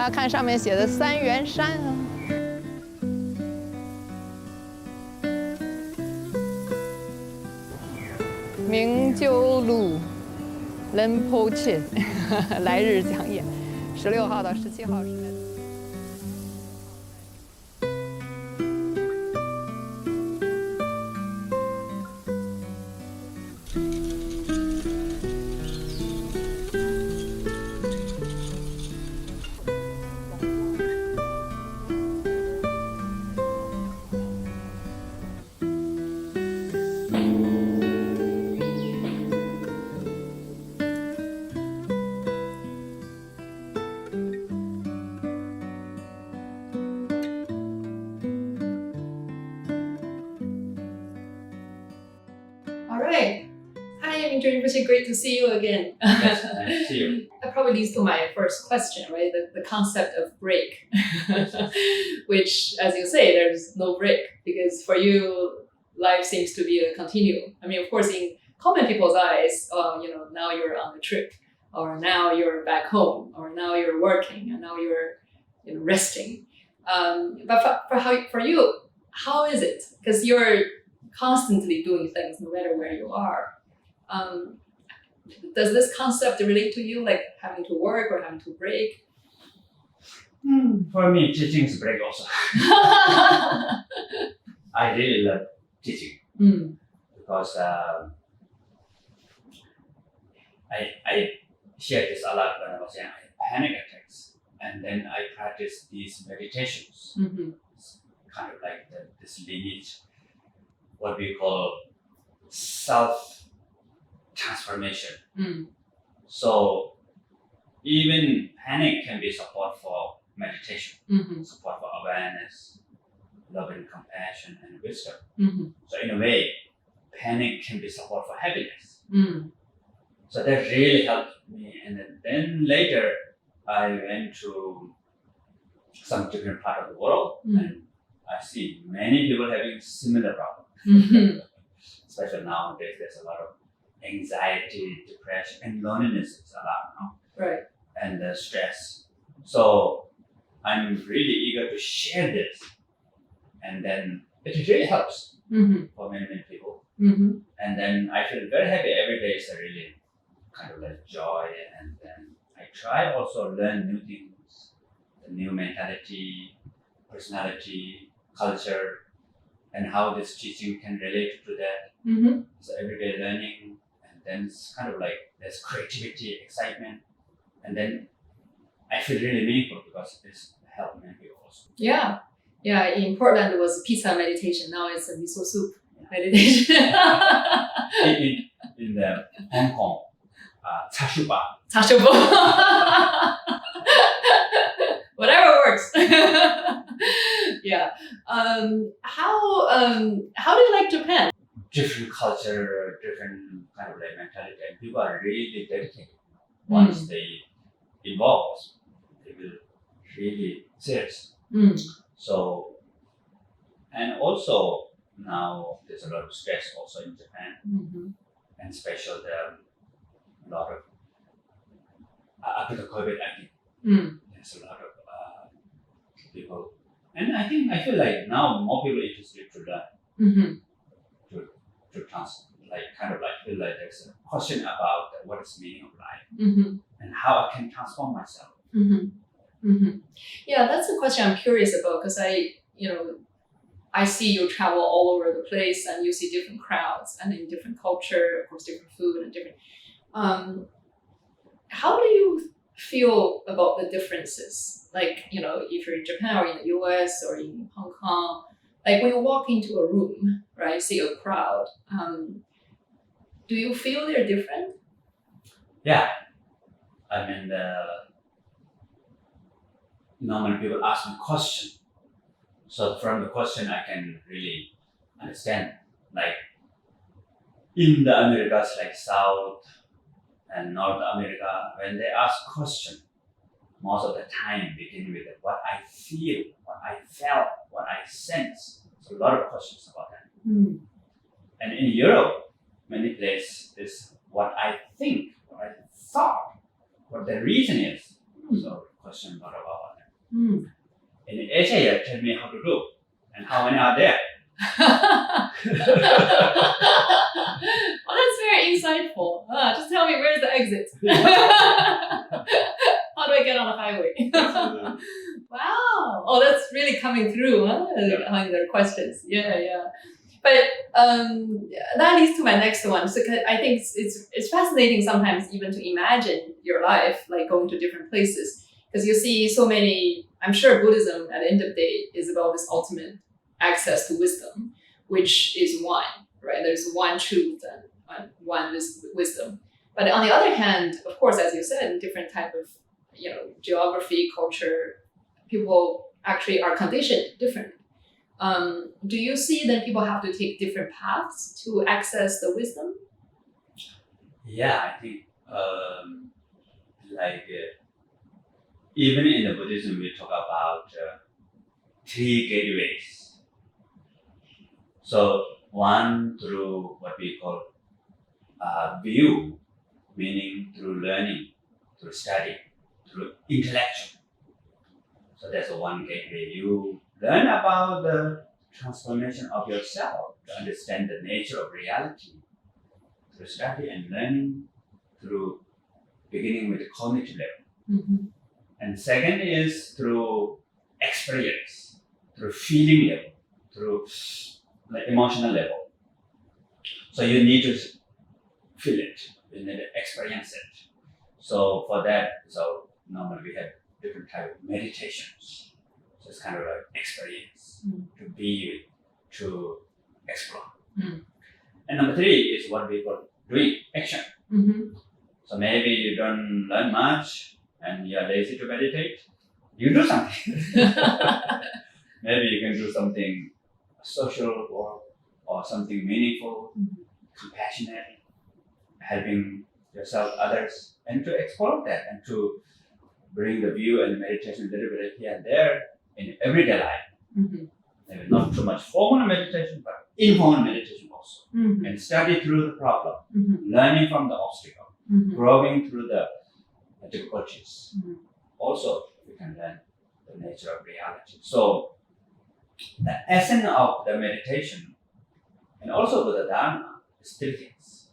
要看上面写的三元山啊。Mingyur Rinpoche 来日讲演，16号到17号是在。All right. Hi, Mingyur Rinpoche. Great to see you again. Yes, nice to see you. That probably leads to my first question, right? The concept of break, which, as you say, there's no break because for you, life seems to be a continuum. I mean, of course, in common people's eyes, now you're on a trip, or now you're back home, or now you're working, and now you're resting. But for you, how is it? Because you're constantly doing things no matter where you are. Does this concept relate to you, like having to work or having to break? For me, teaching is break also. I really love teaching because I shared this a lot when I was in panic attacks, and then I practiced these meditations. It's kind of like this lineage, what we call self-transformation. So even panic can be support for meditation, support for awareness, love and compassion and wisdom. So in a way, panic can be support for happiness. So that really helped me. And then later, I went to some different part of the world, and I see many people having similar problems. Especially nowadays, there's a lot of anxiety, depression, and loneliness is a lot now. Right. And stress. So I'm really eager to share this, and then it really helps for many people. And then I feel very happy every day. Is a really kind of like joy, and then I try also learn new things, the new mentality, personality, culture, and how this teaching can relate to that. So everyday learning, and then it's kind of like there's creativity, excitement, and then I feel really meaningful because it's helped many people also. Yeah. In Portland, it was pizza meditation. Now it's a miso soup meditation. in the Hong Kong, chashuba. Tashobo. Whatever works. Yeah. How do you like Japan? Different culture, different kind of like mentality, and people are really dedicated. Once they involve, they will really serious. So, and also now there's a lot of stress also in Japan, and especially a lot of after the COVID-19, there's a lot of people, and I feel like now more people are interested to learn, to feel like there's a question about what is the meaning of life and how I can transform myself. Yeah, that's a question I'm curious about because I see you travel all over the place and you see different crowds and in different culture, of course, different food and different. How do you feel about the differences? Like, if you're in Japan or in the US or in Hong Kong, like when you walk into a room, right, see a crowd, do you feel they're different? Yeah. I mean, normally people ask me question. So from the question, I can really understand. Like in the Americas, like South and North America, when they ask question, most of the time begin with what I feel, what I felt, what I sense. So a lot of questions about that. And in Europe, many places is what I think, what I thought, what the reason is. So question a lot about that. In Asia, tell me how to do, and how many are there? Oh, that's very insightful. Just tell me where's the exit. How do I get on the highway? Wow. Oh, that's really coming through behind their questions. Yeah. But that leads to my next one. So I think it's fascinating sometimes even to imagine your life, like going to different places. Because you see so many, I'm sure Buddhism at the end of the day is about this ultimate access to wisdom, which is one, right? There's one truth and one wisdom. But on the other hand, of course, as you said, in different type of, geography, culture, people actually are conditioned differently. Do you see that people have to take different paths to access the wisdom? Yeah, I think even in the Buddhism, we talk about 3 gateways. So one through what we call view, meaning through learning, through study, through intellectual. So that's one gateway. You learn about the transformation of yourself to understand the nature of reality through study and learning, through beginning with the cognitive level. And second is through experience, through feeling level, through the emotional level. So you need to feel it, you need to experience it. So for that, normally we have different type of meditations. So it's kind of like experience, to be with, to explore. And number 3 is what we call doing, action. So maybe you don't learn much and you're lazy to meditate, you do something. Maybe you can do something social or something meaningful, compassionate, helping yourself, others, and to explore that and to bring the view and meditation a little bit here and there in everyday life. Maybe not too much formal meditation, but informal meditation also. And study through the problem, learning from the obstacle, growing through the difficulties. Also, we can learn the nature of reality. So, the essence of the meditation and also with the Dharma is 3 things: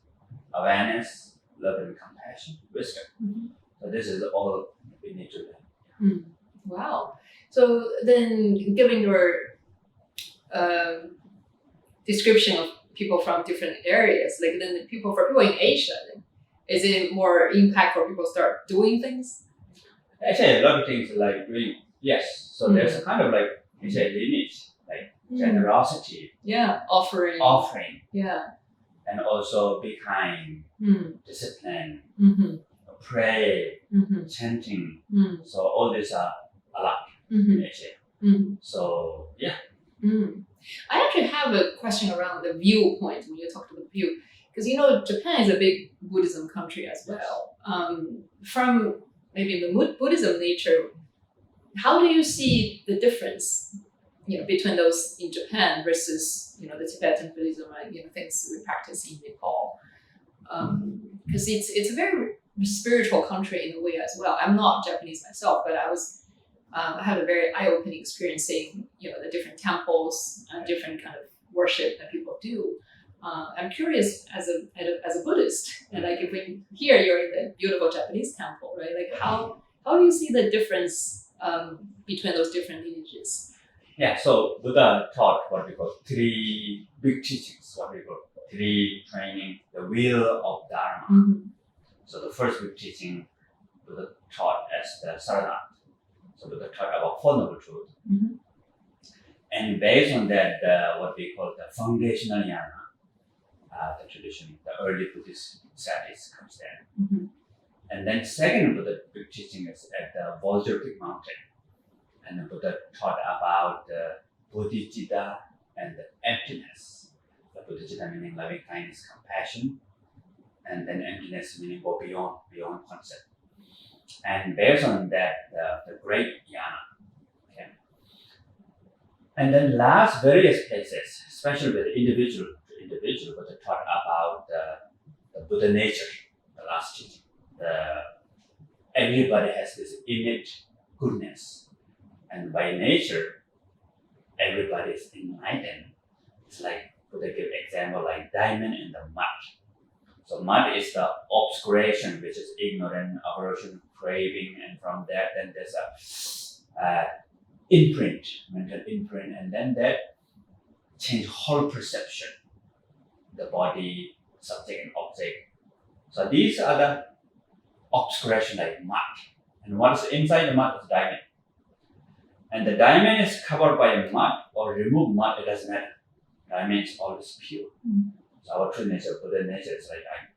awareness, love and compassion, wisdom. So this is all we need to learn. Wow. So then, given your description of people from different areas, like then for people in Asia, then, is it more impact for people start doing things? Actually, a lot of things like doing, yes. So there's a kind of like, you say, lineage, like generosity. Yeah, offering. Yeah. And also be kind, discipline, pray, chanting. So all these are a lot in Asia. So yeah. I actually have a question around the viewpoint when you talk to the view, because Japan is a big Buddhism country as well. From maybe the Buddhism nature, how do you see the difference, between those in Japan versus the Tibetan Buddhism and things we practice in Nepal? Because it's a very spiritual country in a way as well. I'm not Japanese myself, but I had a very eye-opening experience seeing the different temples and different kind of worship that people do. I'm curious as a Buddhist, and like if we here you're in the beautiful Japanese temple, right? Like how do you see the difference between those different lineages? Yeah, so Buddha taught what we call 3 big teachings, what we call 3 training, the wheel of Dharma. So the first big teaching Buddha taught as the Sarana. So Buddha taught about 4 Noble Truths. And based on that, what we call the foundational jnana, the tradition, the early Buddhist studies comes there. And then second Buddha big teaching is at the Vajrapik mountain. And the Buddha taught about the bodhicitta and the emptiness. The bodhicitta meaning loving kindness, compassion, and then emptiness meaning go beyond concept. And based on that, the great jnana. Okay. And then last various places, especially with individual to individual, Buddha taught about the Buddha nature, the last teaching. Everybody has this innate goodness. And by nature, everybody is enlightened. It's like, Buddha give example like diamond in the mud. So mud is the obscuration, which is ignorant, aversion, craving, and from that then there's a imprint, mental imprint, and then that change whole perception, the body, subject and object. So these are the obscuration like mud. And what is inside the mud is diamond. And the diamond is covered by mud or remove mud, it doesn't matter. Diamond is always pure. So our true nature, Buddha nature is like diamond.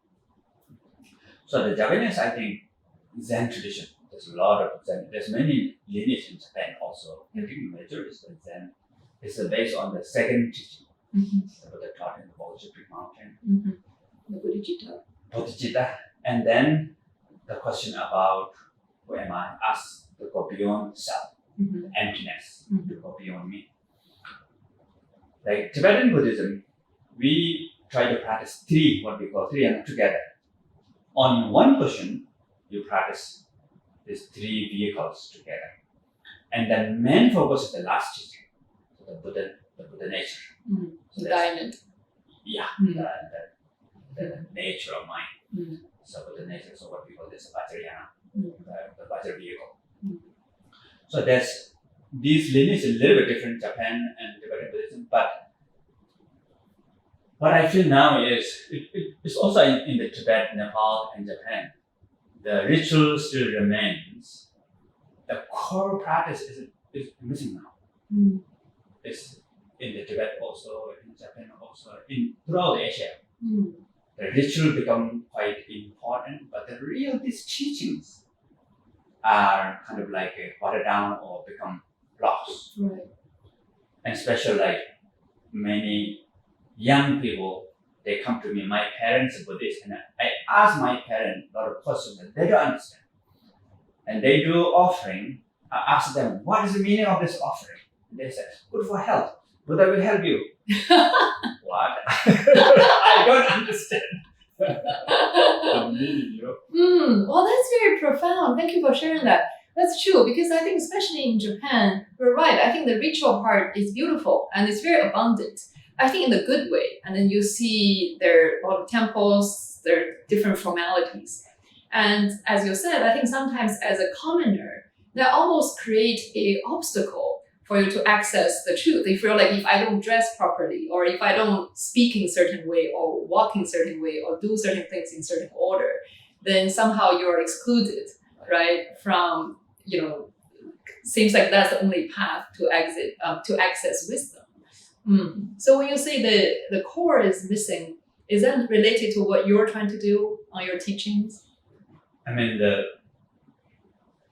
So the Japanese, I think, Zen tradition, there's a lot of Zen, there's many lineages in Japan also. I think the major is the Zen. It's based on the second teaching. The Buddha taught in the Bodhisattva mountain. The Bodhicitta. Bodhicitta. And then the question about who am I? Us, to go beyond self, emptiness, to go beyond me. Like Tibetan Buddhism, we try to practice what we call three and together. On one question, you practice these three vehicles together. And the main focus is the last teaching, so the Buddha nature. So The diamond. Yeah, the nature of mind. So Buddha nature, so what we call this Vajrayana, the Vajra vehicle. So there's these lineages a little bit different, Japan and Tibetan Buddhism, but what I feel now is it's also in the Tibet, Nepal, and Japan. The ritual still remains. The core practice is missing now. It's in the Tibet also, in Japan also, throughout Asia. The ritual become quite important, but these teachings are kind of like watered down or become lost. Right. And especially like many young people, they come to me, my parents are Buddhist, and I ask my parents a lot of questions that they don't understand. And they do offering, I ask them, what is the meaning of this offering? And they say, good for health. Buddha will help you. What? I don't understand. The meaning, Well, that's very profound. Thank you for sharing that. That's true, because I think especially in Japan, you're right. I think the ritual part is beautiful and it's very abundant. I think in a good way. And then you see there are a lot of temples, there are different formalities. And as you said, I think sometimes as a commoner, that almost creates an obstacle for you to access the truth. If you're like, if I don't dress properly, or if I don't speak in certain way, or walk in certain way, or do certain things in certain order, then somehow you're excluded, right? From, seems like that's the only path to access wisdom. So when you say the core is missing, is that related to what you're trying to do on your teachings? I mean,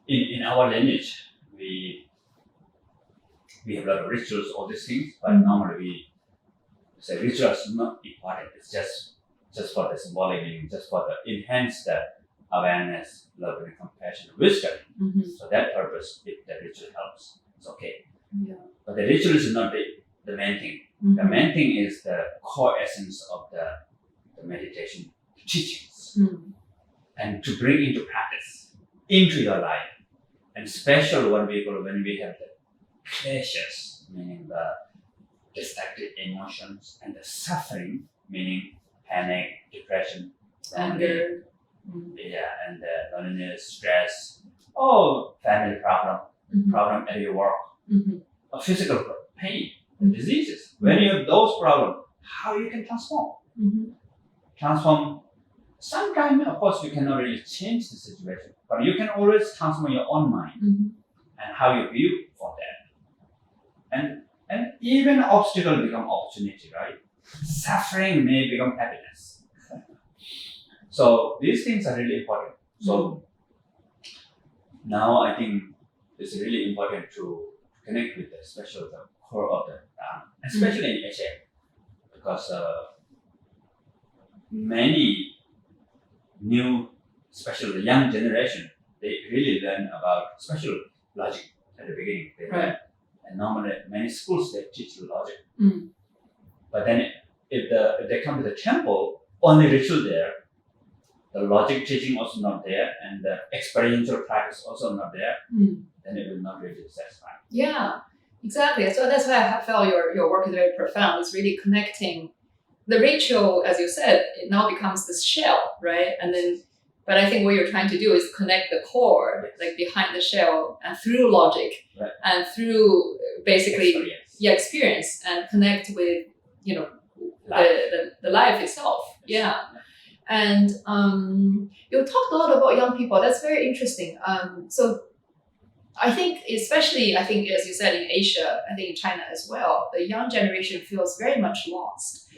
in our lineage, we have a lot of rituals, all these things, but normally we say rituals is not important. It's just for the symbolic meaning, just for the enhance the awareness, love, and compassion, wisdom. So that purpose, if the ritual helps, it's okay. Yeah. But the ritual is not the main thing. The main thing is the core essence of the meditation teachings, and to bring into practice, into your life. And special when we have the pleasures, meaning the destructive emotions, and the suffering, meaning panic, depression, Anger. And the loneliness, stress, family problem at your work, or physical pain, diseases. When you have those problems, how you can transform? Transform. Sometimes, of course, you cannot really change the situation, but you can always transform your own mind and how you view for that. And even obstacle become opportunity, right? Suffering may become happiness. So these things are really important. So now I think it's really important to connect with the core of the Dharma, especially in Asia, because many new, especially the young generation, they really learn about special logic at the beginning. They learn, and normally many schools they teach logic. But then if they come to the temple, only ritual there, the logic teaching also not there, and the experiential practice also not there, then it will not really satisfy. Yeah, exactly. So that's why I felt your work is very profound. It's really connecting the ritual, as you said, it now becomes this shell, right? And then, but I think what you're trying to do is connect the core, like behind the shell, and through logic, and through basically experience, and connect with the life itself. Yeah. And you talked a lot about young people. That's very interesting. So I think, especially, as you said, in Asia, I think in China as well, the young generation feels very much lost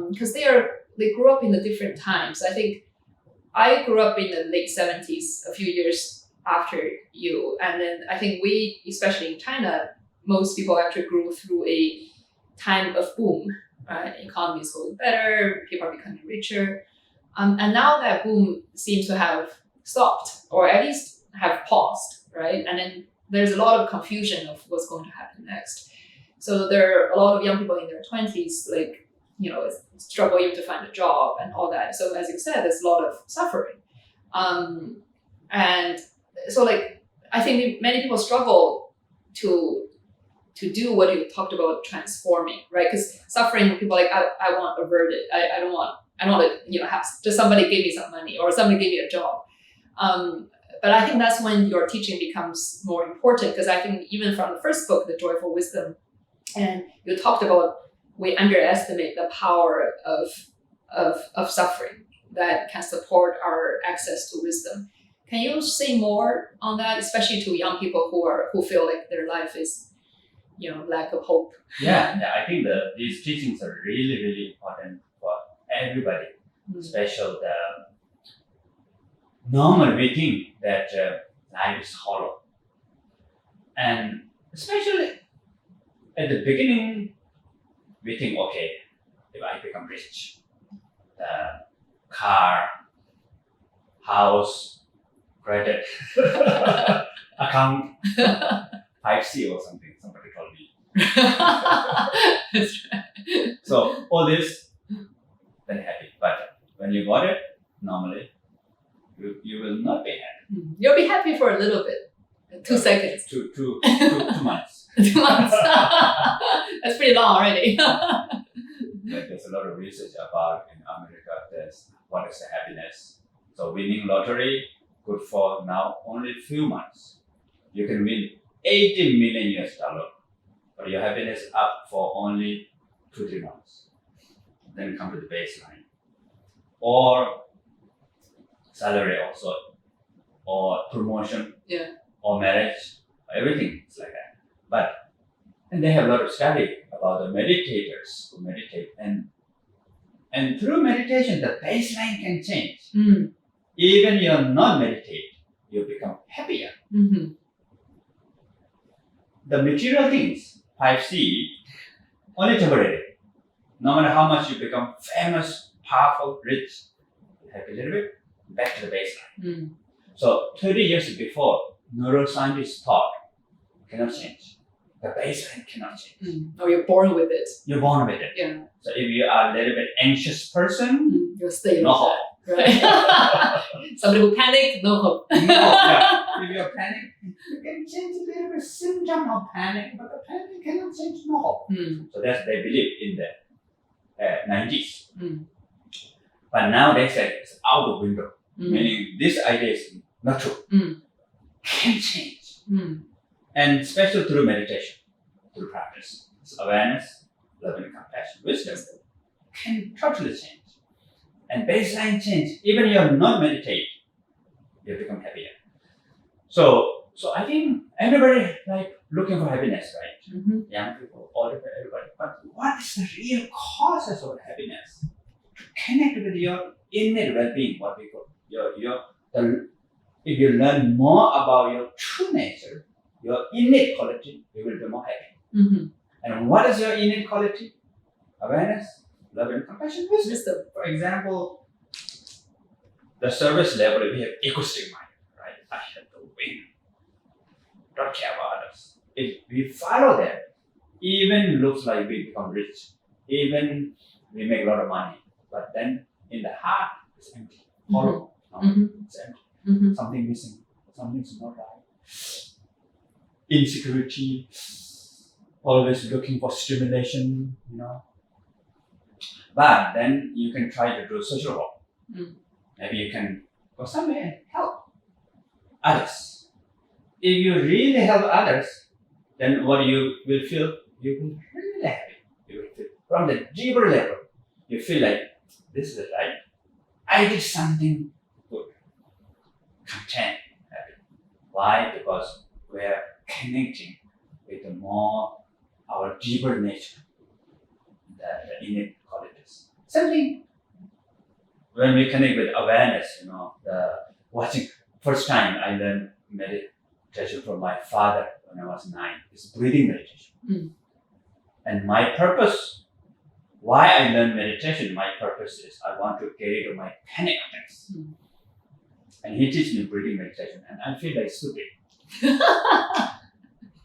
because they grew up in the different times. I think I grew up in the late 70s, a few years after you, and then I think we, especially in China, most people actually grew through a time of boom. Economy is going better, people are becoming richer. And now that boom seems to have stopped, or at least have paused, right? And then there's a lot of confusion of what's going to happen next. So there are a lot of young people in their 20s, struggling to find a job and all that. So as you said, there's a lot of suffering. And so I think many people struggle to do what you talked about, transforming, right? Because suffering, people are like, I want averted. I don't want to, have just somebody give me some money or somebody give me a job. But I think that's when your teaching becomes more important, because I think even from the first book, The Joyful Wisdom, and you talked about we underestimate the power of suffering that can support our access to wisdom. Can you say more on that, especially to young people who feel like their life is, lack of hope? Yeah, I think these teachings are really, really important for everybody, especially the normal we think that life is hollow. And especially at the beginning, we think, okay, if I become rich, the car, house, credit, account, 5C or something, somebody told me. That's right. So all this, then happy. But when you got it, normally, you will not be happy. You'll be happy for a little bit, 2 seconds. Two months. 2 months. That's pretty long already. There's a lot of research about in America. There's what is the happiness. So winning lottery, good for now only few months. You can win $80 million, but your happiness up for only 2-3 months. Then come to the baseline, or salary also, or promotion, or marriage, everything is like that. And they have a lot of study about the meditators who meditate, and through meditation, the baseline can change. Even you're not meditate, you become happier. The material things, 5C, only temporary. No matter how much you become famous, powerful, rich, happy a little bit, back to the baseline. So 30 years before, neuroscientists thought cannot change. The baseline cannot change. Or you're born with it. You're born with it. Yeah. So if you are a little bit anxious person, you'll stay no with hope. that. Right? Somebody who panic, no hope. If you're panic, you can change a little bit symptom of panic, but the panic cannot change no hope. So that's they believe in the 90s. But now they said it's out the window, meaning this idea is not true. Can change. And especially through meditation, through practice. It's awareness, love and compassion, wisdom can totally change. And baseline change, even you are not meditate, you become happier. So I think everybody looking for happiness, right? Young people, older people, everybody. But what is the real causes of happiness? To connect with your innate well-being, what we call if you learn more about your true nature, your innate quality, you will be more happy. And what is your innate quality? Awareness, love and compassion, wisdom. For example, the service level, we have egoistic mind, right? I have to win. Don't care about others. If we follow that, even looks like we become rich, even we make a lot of money, but then in the heart, it's empty. hollow. It's empty. Something missing. Something's not right. Insecurity. Always looking for stimulation, But then you can try to do social work. Maybe you can go somewhere and help others. If you really help others, then what you will feel, you will be really happy. You will feel from the deeper level, you feel like this is right. I did something good. Content, happy. Why? Because we are connecting with the more our deeper nature, the innate qualities. Something when we connect with awareness, watching. First time I learned meditation from my father when I was 9. It's breathing meditation. And my purpose, why I learned meditation, my purpose is I want to get rid of my panic attacks. And he teaches me breathing meditation, and I feel like stupid.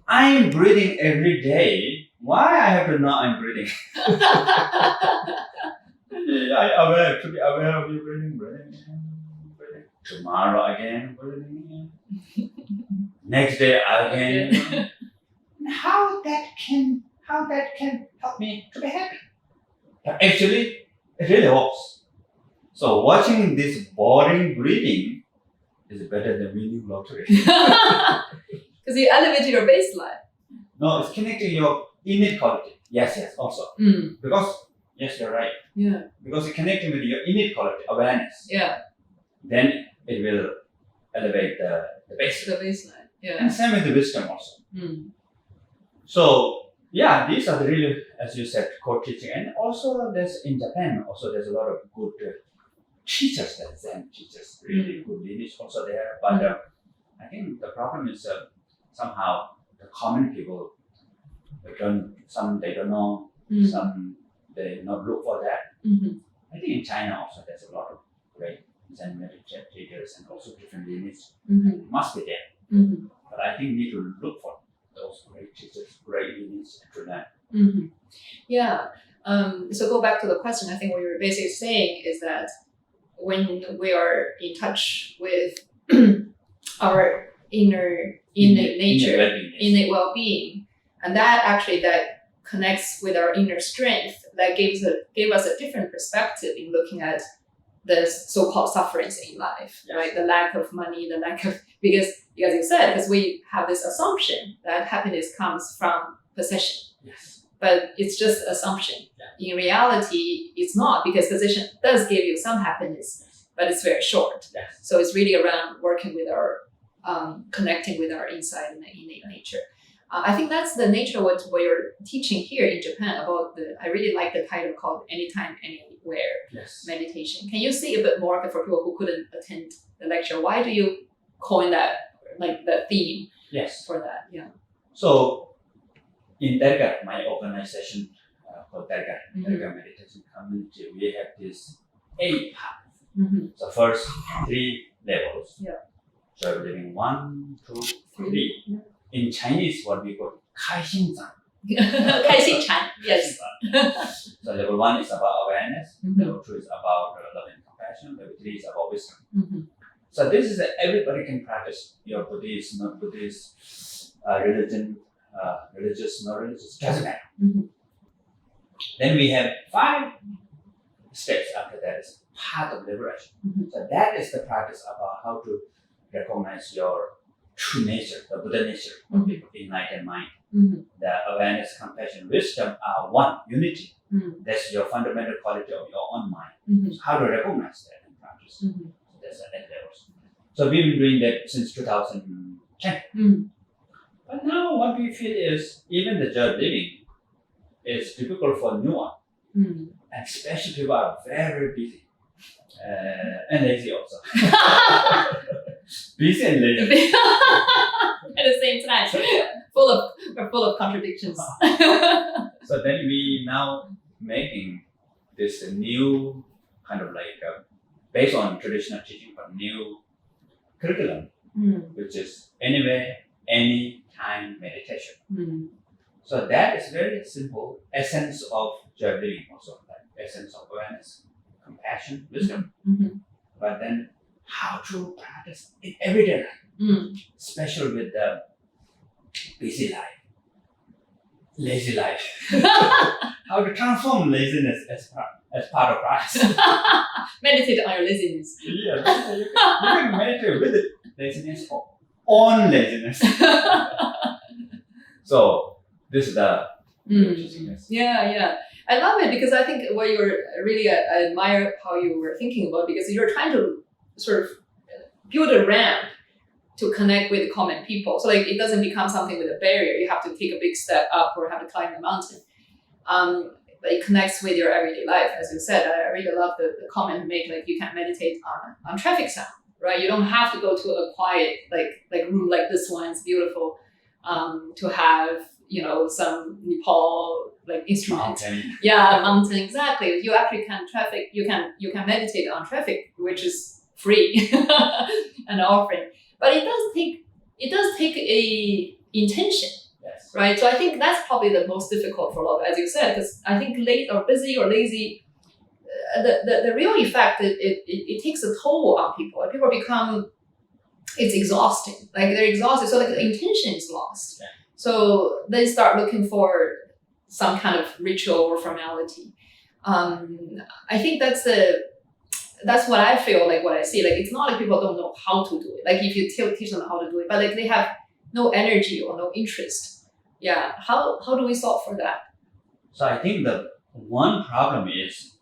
I'm breathing every day. Why I have to know I'm breathing? To be aware of you breathing. Tomorrow again, breathing. Next day again. How that can help me to be happy? But actually, it really works. So watching this boring breathing is better than winning lottery. Because you elevated your baseline. No, it's connecting your innate quality. Yes, also. Because, yes, you're right. Yeah. Because it's connecting with your innate quality, awareness. Yeah. Then it will elevate the baseline. The baseline. Yeah. And same with the wisdom also. So, yeah, these are the really, as you said, core teaching. And also there's in Japan, also there's a lot of good teachers, that Zen teachers, really good lineage also there. But I think the problem is somehow the common people, they don't know, some they not look for that. I think in China also there's a lot of great Zen meditators and also different lineages. Must be there. But I think need to look for those great teachers, great lineage to learn. Yeah. So go back to the question. I think what you're basically saying is that when we are in touch with our innate nature, innate well-being, and that connects with our inner strength, that gave us a different perspective in looking at the so-called sufferings in life, right? The lack of money, because as you said, because we have this assumption that happiness comes from possession. Yes. But it's just assumption. Yeah. In reality, it's not, because possession does give you some happiness, but it's very short. Yes. So it's really around working with our, connecting with our inside and innate nature. I think that's the nature of what you're teaching here in Japan about I really like the title called Anytime, Anywhere meditation. Can you say a bit more for people who couldn't attend the lecture? Why do you coin that, like the theme for that? Yeah. So in Dargah, my organization called Dargah Meditation Community, we have this 8 paths. So first 3 levels. Yeah. So living 1, 2, 3. Yeah. In Chinese, what we call 开心禅. 开心禅, yes. So level 1 is about awareness, level 2 is about love and compassion, level 3 is about wisdom. So this is everybody can practice. Your Buddhist, not Buddhist, religion, religious, not religious, doesn't matter. Then we have 5 steps after that is path of liberation. So that is the practice about how to recognize your true nature, the Buddha nature of people, enlightened mind. The awareness, compassion, wisdom are one, unity. That's your fundamental quality of your own mind. So how to recognize that and practice. So that's the next levels. So we've been doing that since 2010. But now what we feel is even the job living is difficult for new one. And especially people are very busy. And lazy also. Busy and lazy. At the same time, we're full of contradictions. So then we now making this new kind of like based on traditional teaching, but new curriculum, which is anywhere, anytime meditation. So that is very simple essence of joy living also, like essence of awareness, compassion, wisdom. but then how to practice in everyday life, especially with the busy life, lazy life. How to transform laziness as part of practice. Meditate on your laziness. Yeah, you can meditate with laziness or on laziness. So this is the interestingness. Yeah. I love it because I think what you're really, I admire how you were thinking about, because you're trying to sort of build a ramp to connect with common people. So like it doesn't become something with a barrier. You have to take a big step up or have to climb the mountain. But it connects with your everyday life. As you said, I really love the comment you make, like you can meditate on traffic sound, right? You don't have to go to a quiet, like room like this one, it's beautiful, to have, some Nepal like instrument. Mountain. Yeah, mountain, exactly. You actually you can meditate on traffic, which is free and offering. But it does take a intention. Yes. Right, so I think that's probably the most difficult for a lot, as you said, because I think late or busy or lazy, the real effect it takes a toll on people. People become, it's exhausting. Like they're exhausted, so like the intention is lost. Yeah. So they start looking for some kind of ritual or formality. I think that's what I feel like. What I see, like it's not like people don't know how to do it. Like if you teach them how to do it, but like they have no energy or no interest. Yeah, how do we solve for that? So I think the one problem is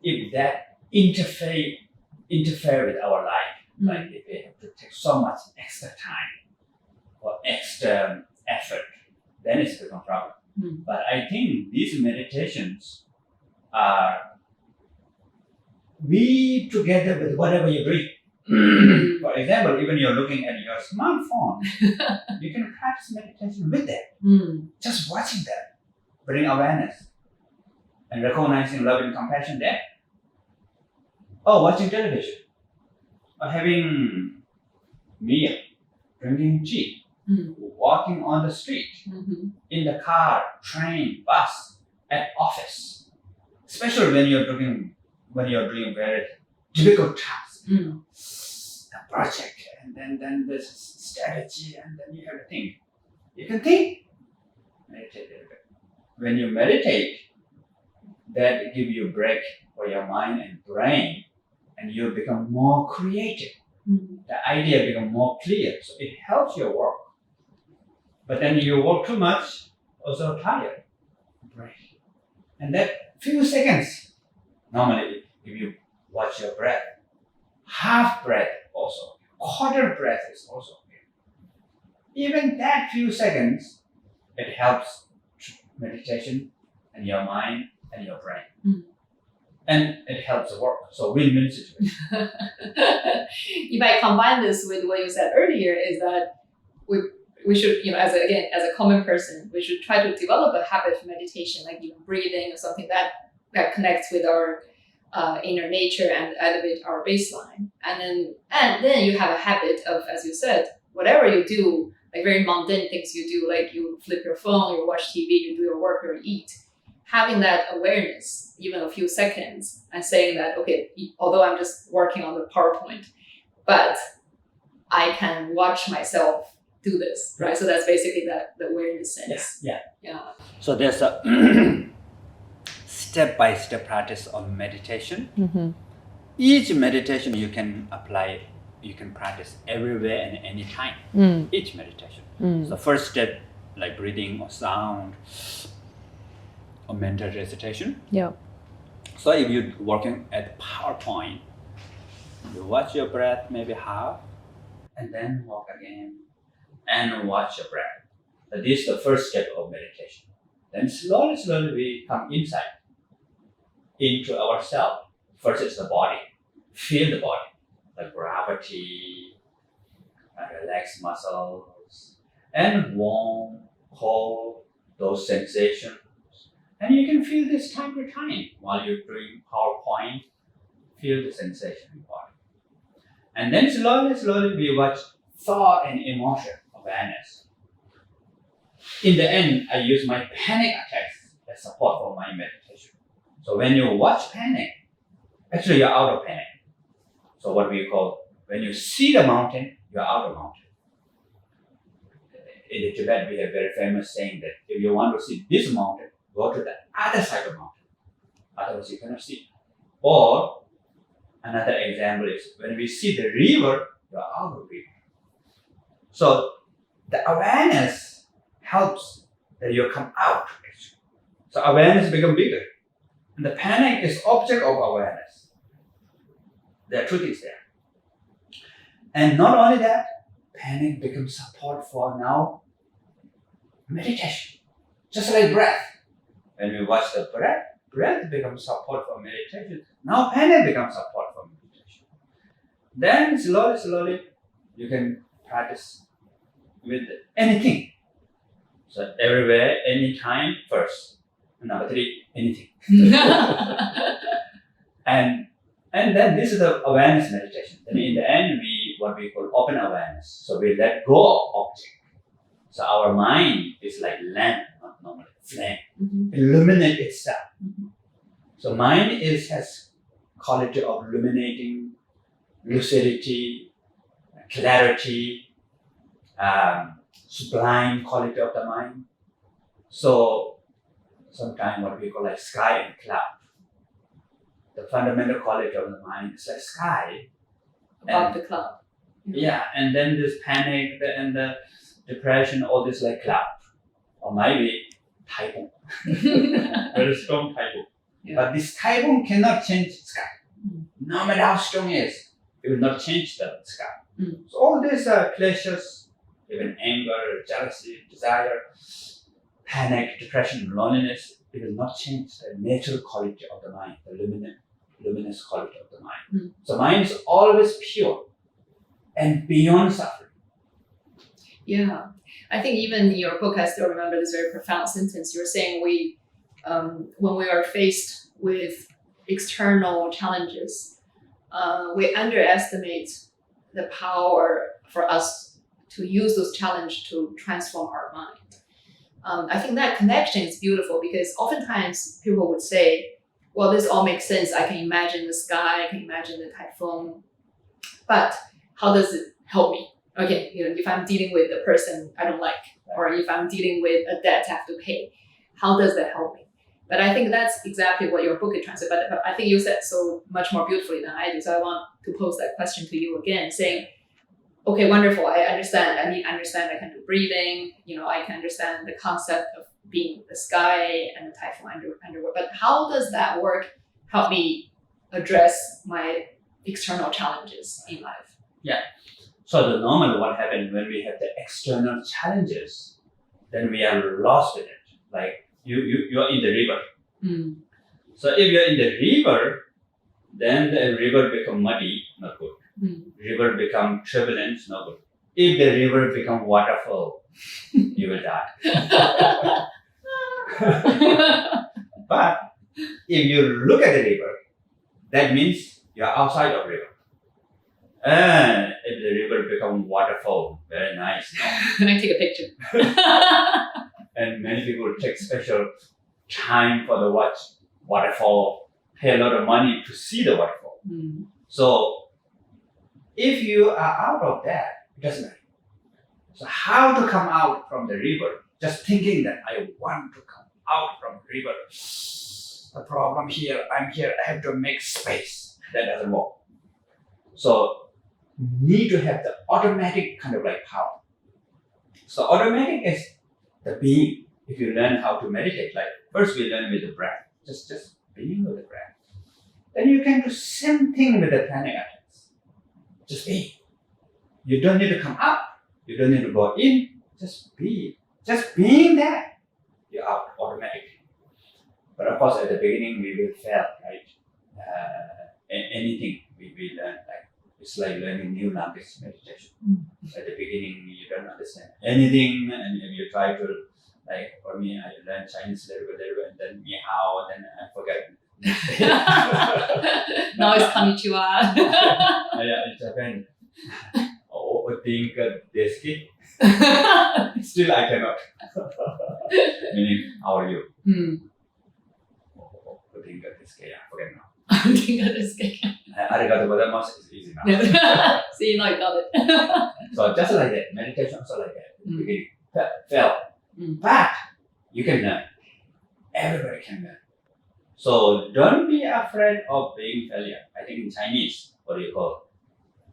if that interfere with our life, like if we have to take so much extra time or extra effort, then it's become a problem. But I think these meditations are we together with whatever you bring. For example, even you're looking at your smartphone, you can practice meditation with that. Just watching that, bring awareness and recognizing love and compassion there. Or watching television, or having meal, drinking tea, walking on the street, in the car, train, bus, at office. Especially when you're doing very difficult tasks. A project, and then there's strategy, and then you have to think. You can think. Meditate a little bit. When you meditate, that gives you a break for your mind and brain, and you become more creative. The idea becomes more clear, so it helps your work. But then you work too much, also tired. Break. And that few seconds, normally if you watch your breath, half breath also, quarter breath is also okay. Even that few seconds, it helps meditation and your mind and your brain. And it helps the work. So win-win situation. If I combine this with what you said earlier, is that we should, as a common person, we should try to develop a habit of meditation, like breathing or something that connects with our inner nature and elevate our baseline. And then you have a habit of, as you said, whatever you do, like very mundane things you do, like you flip your phone, you watch TV, you do your work or you eat. Having that awareness, even a few seconds, and saying that, okay, although I'm just working on the PowerPoint, but I can watch myself do this, right? So that's basically the awareness sense. Yeah. So there's a step-by-step practice of meditation. Each meditation you can apply, you can practice everywhere and anytime. Each meditation. So first step, like breathing or sound, or mental recitation. Yeah. So if you're working at PowerPoint, you watch your breath maybe half, And then walk again and watch your breath. So this is the first step of meditation. Then slowly we come inside into ourselves. First is the body. Feel the body, the gravity, relaxed muscles, and warm, cold, those sensations. And you can feel this time to time while you're doing PowerPoint. Feel the sensation in the body. And then slowly we watch thought and emotion awareness. In the end, I use my panic attacks as support for my meditation. So when you watch panic, actually you're out of panic. So what we call, when you see the mountain, you are out of mountain. In the Tibet, we have very famous saying that if you want to see this mountain, go to the other side of the mountain. Otherwise, you cannot see. Or another example is when we see the river, you are out of river. So the awareness helps that you come out. So awareness becomes bigger. And the panic is object of awareness. There are two things there. And not only that, panic becomes support for now meditation. Just like breath. When we watch the breath becomes support for meditation. Now panic becomes support for meditation. Then slowly, you can practice with anything. So everywhere, anytime, first. Number 3, anything. and then this is the awareness meditation. Then in the end, what we call open awareness. So we let go of object. So our mind is like lamp, not normally flame. Illuminate itself. So mind has quality of illuminating, lucidity, clarity, sublime quality of the mind. So sometimes what we call like sky and cloud. The fundamental quality of the mind is like sky. Above the cloud. Yeah, and then this panic and the depression, all this like cloud. Or maybe typhoon. Very strong typhoon. Yeah. But this typhoon cannot change the sky. No matter how strong it is, it will not change the sky. So all these pleasures, even anger, jealousy, desire, panic, depression, loneliness, it will not change the natural quality of the mind, the luminous quality of the mind. So mind is always pure and beyond suffering. Yeah. I think even in your book, I still remember this very profound sentence. You were saying when we are faced with external challenges, we underestimate the power for us to use those challenges to transform our mind. I think that connection is beautiful because oftentimes people would say, well, this all makes sense. I can imagine the sky, I can imagine the typhoon, but how does it help me? Okay, if I'm dealing with a person I don't like, or if I'm dealing with a debt I have to pay, how does that help me? But I think that's exactly what your book is trying to say. But I think you said so much more beautifully than I did. So I want to pose that question to you again, saying, okay, wonderful. I understand. I can do breathing. I can understand the concept of being the sky and the typhoon underworld. But how does that work help me address my external challenges in life? Yeah. So normally what happens when we have the external challenges, then we are lost in it. Like you're in the river. So if you're in the river, then the river become muddy, not good. River become turbulent, not good. If the river become waterfall, you will die. But if you look at the river, that means you're outside of river. And if the river become waterfall, very nice. Can I take a picture? And many people take special time for the waterfall, pay a lot of money to see the waterfall. So if you are out of that, it doesn't matter. So how to come out from the river? Just thinking that I want to come out from the river. The problem here, I'm here, I have to make space. That doesn't work. So need to have the automatic kind of like power. So automatic is the being. If you learn how to meditate, like first we learn with the breath, just being with the breath. Then you can do same thing with the panic attacks. Just be. You don't need to come up. You don't need to go in. Just be. Just being there, you're out automatically. But of course, at the beginning we will fail, right? Anything we learn, like it's like learning new language meditation. At the beginning, you don't understand anything, and if you try to, like for me, I learned Chinese little bit, and then ni hao, and then I forget. Now it's konnichiwa. Yeah, in Japan. Think desu. Still, I cannot. Meaning, how are you? Think desu. Yeah, forget now. Think desu. Arigatou gozaimasu is easy. now. See, now you got it. So just like that, meditation also like that. In the Mm. beginning, fail. Mm. But you can learn. Everybody can learn. So don't be afraid of being failure. I think in Chinese, what do you call it?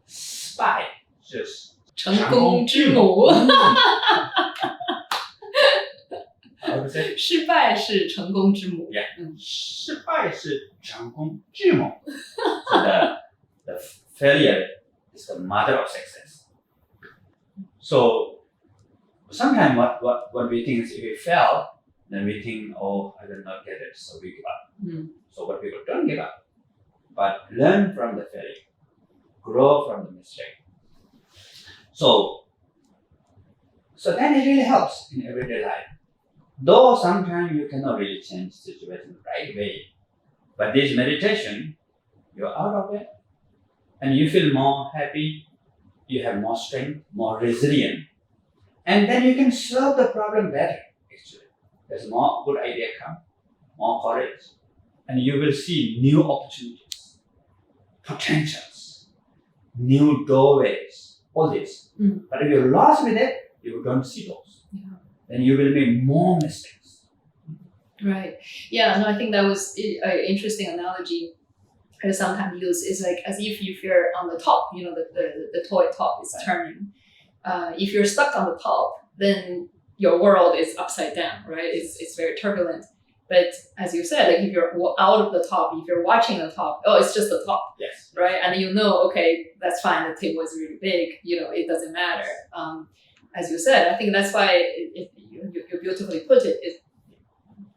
失败就是成功之母。 How to say? 失败是成功之母。 Yeah. 嗯失败是成功之母. So the failure is the mother of success. So sometimes what we think is if we fail, then we think, oh, I will not get it, so we give up. Mm. So what people don't give up, but learn from the failure, grow from the mistake. So then it really helps in everyday life. Though sometimes you cannot really change the situation right away, but this meditation, you're out of it, and you feel more happy, you have more strength, more resilient, and then you can solve the problem better, actually. There's more good idea come, more courage, and you will see new opportunities, potentials, new doorways, all this. Mm. But if you're lost with it, you don't see those. Yeah. Then you will make more mistakes. Right. Yeah, no, I think that was an interesting analogy I sometimes use. Is like as if you're on the top, you know, the toy top is turning. If you're stuck on the top, then your world is upside down, right? It's very turbulent. But as you said, like if you're out of the top, if you're watching the top, oh, it's just the top, Yes. right? And you know, okay, that's fine. The table is really big. You know, it doesn't matter. As you said, I think that's why you beautifully put it.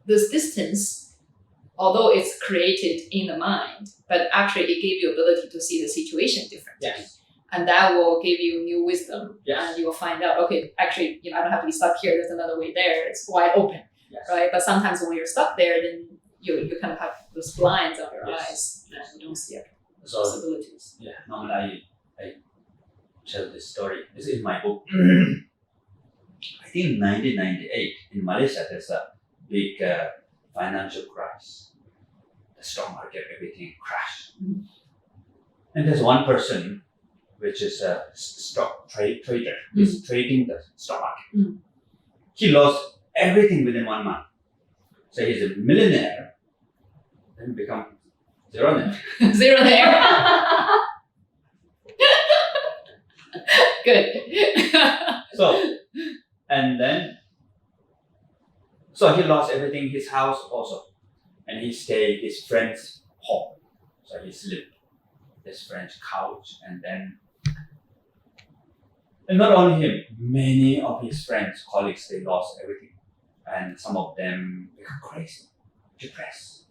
This distance, although it's created in the mind, but actually it gave you ability to see the situation differently. Yes. And that will give you new wisdom. Yes. And you will find out, okay, actually, you know, I don't have to be stuck here. There's another way there. It's wide open, Yes. right? But sometimes when you're stuck there, then you kind of have those blinds on your Yes. eyes and you don't see So possibilities. yeah, normally I tell this story. It's in my book. I think in 1998 in Malaysia there's a big financial crash. The stock market, everything crashed. Mm. And there's one person which is a stock trader. He's trading the stock market. Mm. He lost everything within 1 month. So he's a millionaire, then become zero. Zero there. Good. So he lost everything, his house also. And he stayed his friend's home. So he slept his friend's couch and not only him, many of his friends, colleagues, they lost everything. And some of them become crazy, depressed.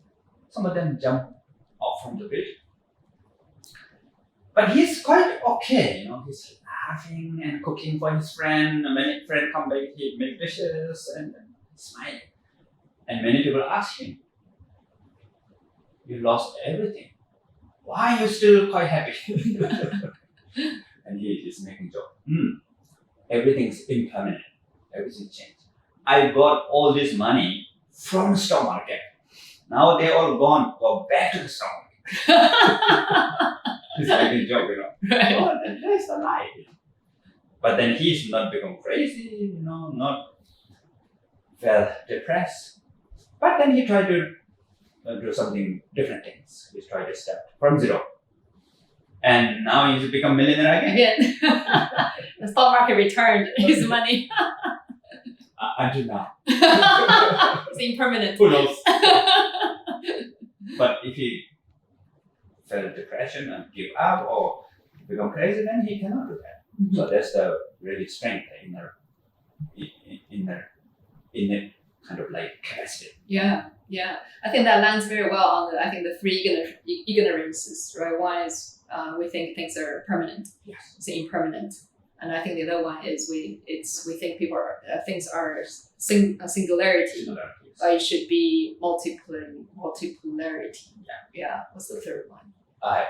Some of them jump off from the building. But he's quite okay, you know, he's laughing and cooking for his friend. And many friends come back, he make dishes and smile. And many people ask him, you lost everything. Why are you still quite happy? And he is making joke. Everything's impermanent. Everything changed. I got all this money from the stock market. Now they're all gone. Go back to the stock market. He's making joke, you know. Right. Oh, that's the life. But then he's not become crazy, you know, not felt depressed. But then he tried to do something different things. He's tried to step from zero. And now he's become millionaire again. Again. The stock market returned his money. Until now. It's impermanent. Who knows? But if he felt depression and give up or become crazy, then he cannot do that. Mm-hmm. So that's the really strength, the inner kind of like capacity. Yeah. I think that lands very well on the three ignorances, right? One is we think things are permanent. Yes. It's impermanent. And I think the other one is we think things are singularity, but it should be multipolarity. Yeah. What's the third one?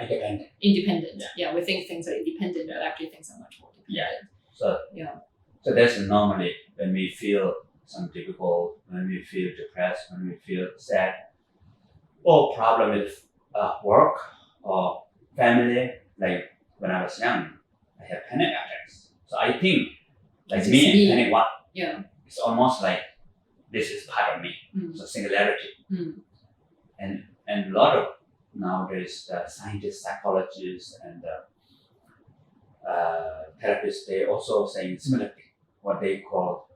Independent. Independent. Yeah. We think things are independent, but actually things are much more dependent. So that's normally when we feel some difficult, when we feel depressed, when we feel sad, or problem with work or family, like when I was young, I have panic attacks. So I think like It's me just and me. panic one. Yeah. It's almost like this is part of me. Mm. So singularity. Mm. And a lot of nowadays the scientists, psychologists, and therapists, they also saying similar thing. What they call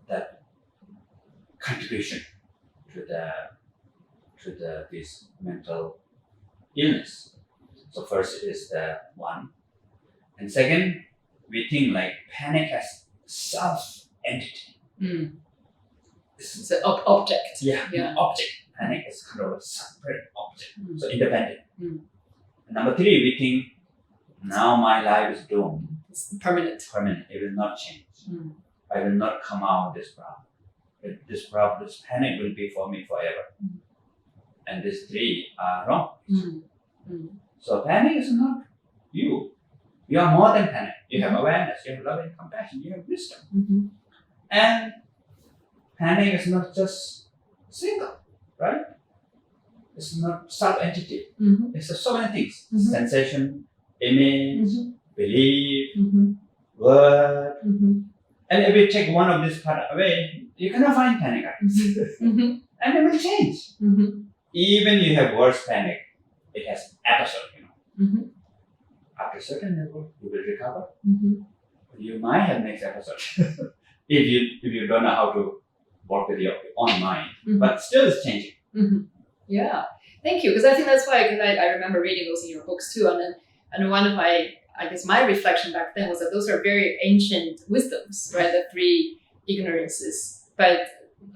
the contribution to this mental illness. So first is the one, and second, we think like panic as self entity. Mm. It's It's an object. yeah, Yeah. an object. Panic is kind of a separate object, Mm. so independent. Mm. And number three, we think now my life is doomed, It's permanent. permanent. It will not change. Mm. I will not come out of this problem. This panic will be for me forever. Mm. And these three are wrong. Mm. Mm. So panic is not you. You are more than panic. You have Mhm. awareness, you have love and compassion, you have wisdom. Mm-hmm. And panic is not just single, right? It's not self-entity. Mm-hmm. It's so many things. Mhm. Sensation, image, Mm-hmm. belief, Mm-hmm. word. Mm-hmm. And if you take one of these part away, you cannot find panic attacks. Mm-hmm. And it will change. Mm-hmm. Even you have worse panic, it has episode, Mm-hmm. After a certain level, you will recover. Mm-hmm. You might have next episode if you don't know how to work with your own mind. Mhm. But still, it's changing. Mm-hmm. Yeah, thank you. Because I think that's why. Because I remember reading those in your books too, and one of my my reflection back then was that those are very ancient wisdoms, right? The three ignorances, but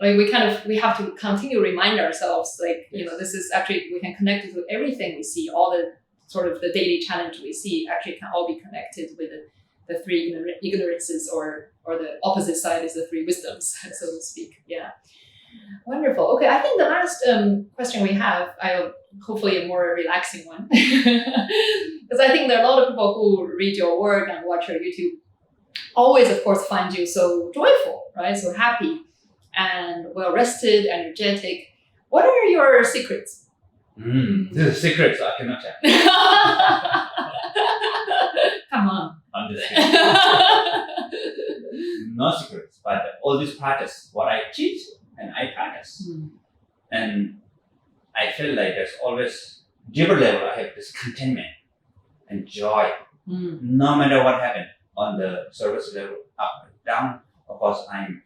like we have to continue to remind ourselves, like this is actually we can connect it to everything we see, all the sort of the daily challenge we see actually can all be connected with the three ignorances, or the opposite side is the three wisdoms, so to speak. Yeah. Wonderful. Okay, I think the last question we have, hopefully a more relaxing one, because I think there are a lot of people who read your work and watch your YouTube, always, of course, find you so joyful, right? So happy and well rested, energetic. What are your secrets? This is secrets I cannot tell. Come on. I'm just kidding. No secrets, but all this practice, what I teach and I practice. Mm. And I feel like there's always deeper level. I have this contentment and joy, Mm. no matter what happened on the service level, up and down. Of course, I'm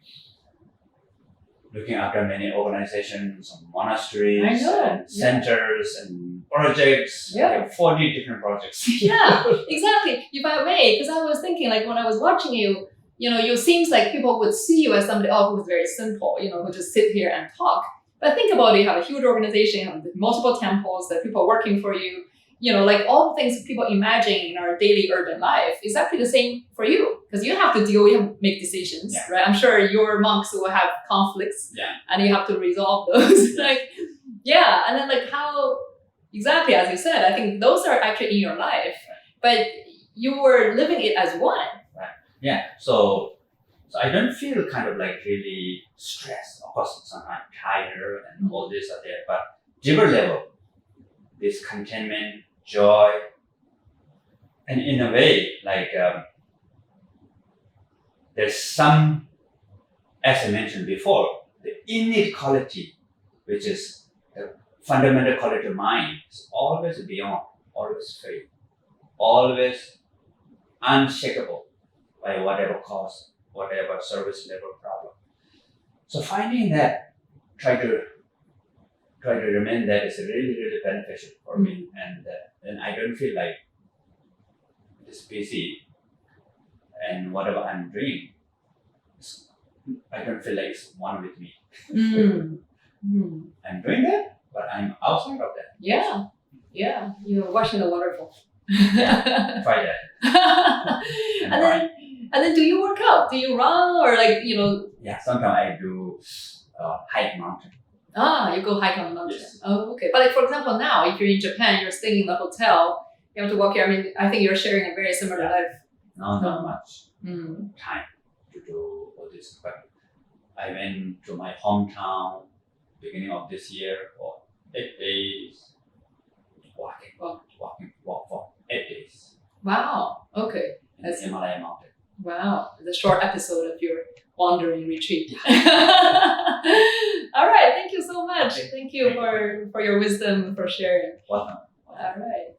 looking after many organizations, monasteries, I know, and centers and projects. Yeah. I have 40 different projects. Yeah, exactly. If I may, because I was thinking, like when I was watching you, you seems like people would see you as somebody who's very simple, who just sit here and talk. But think about it, you have a huge organization, you have multiple temples, there are people working for you, like all the things people imagine in our daily urban life is actually the same for you, because you have to make decisions, Yeah. right? I'm sure your monks will have conflicts, Yeah. and you have to resolve those. And then how, exactly as you said, I think those are actually in your life, but you were living it as one. Yeah, so I don't feel kind of like really stressed. Of course, sometimes tired and all this are there, but deeper level, this contentment, joy, and in a way, like there's some, as I mentioned before, the innate quality, which is the fundamental quality of mind, is always beyond, always free, always unshakable by whatever cause, whatever service level problem. So finding that, try to remain that is really, really beneficial for me, and I don't feel like it's busy, and whatever I'm doing, I don't feel like it's one with me. Mm. Mm. I'm doing that, but I'm outside of that. Yeah, you're watching the waterfall. Yeah, try that. And then do you work out? Do you run or Yeah, sometimes I do hike mountain. You go hike on the mountain. Yes. Oh, okay. But for example, now if you're in Japan, you're staying in the hotel, you have to walk here. I mean, I think you're sharing a very similar life. No, not much Mm. time to do all this, but I went to my hometown beginning of this year for 8 days. walk for 8 days Wow. Okay. in the Himalaya mountain. Wow. The short episode of your wandering retreat. All right. Thank you so much. Thank you for your wisdom, for sharing. Welcome. All right.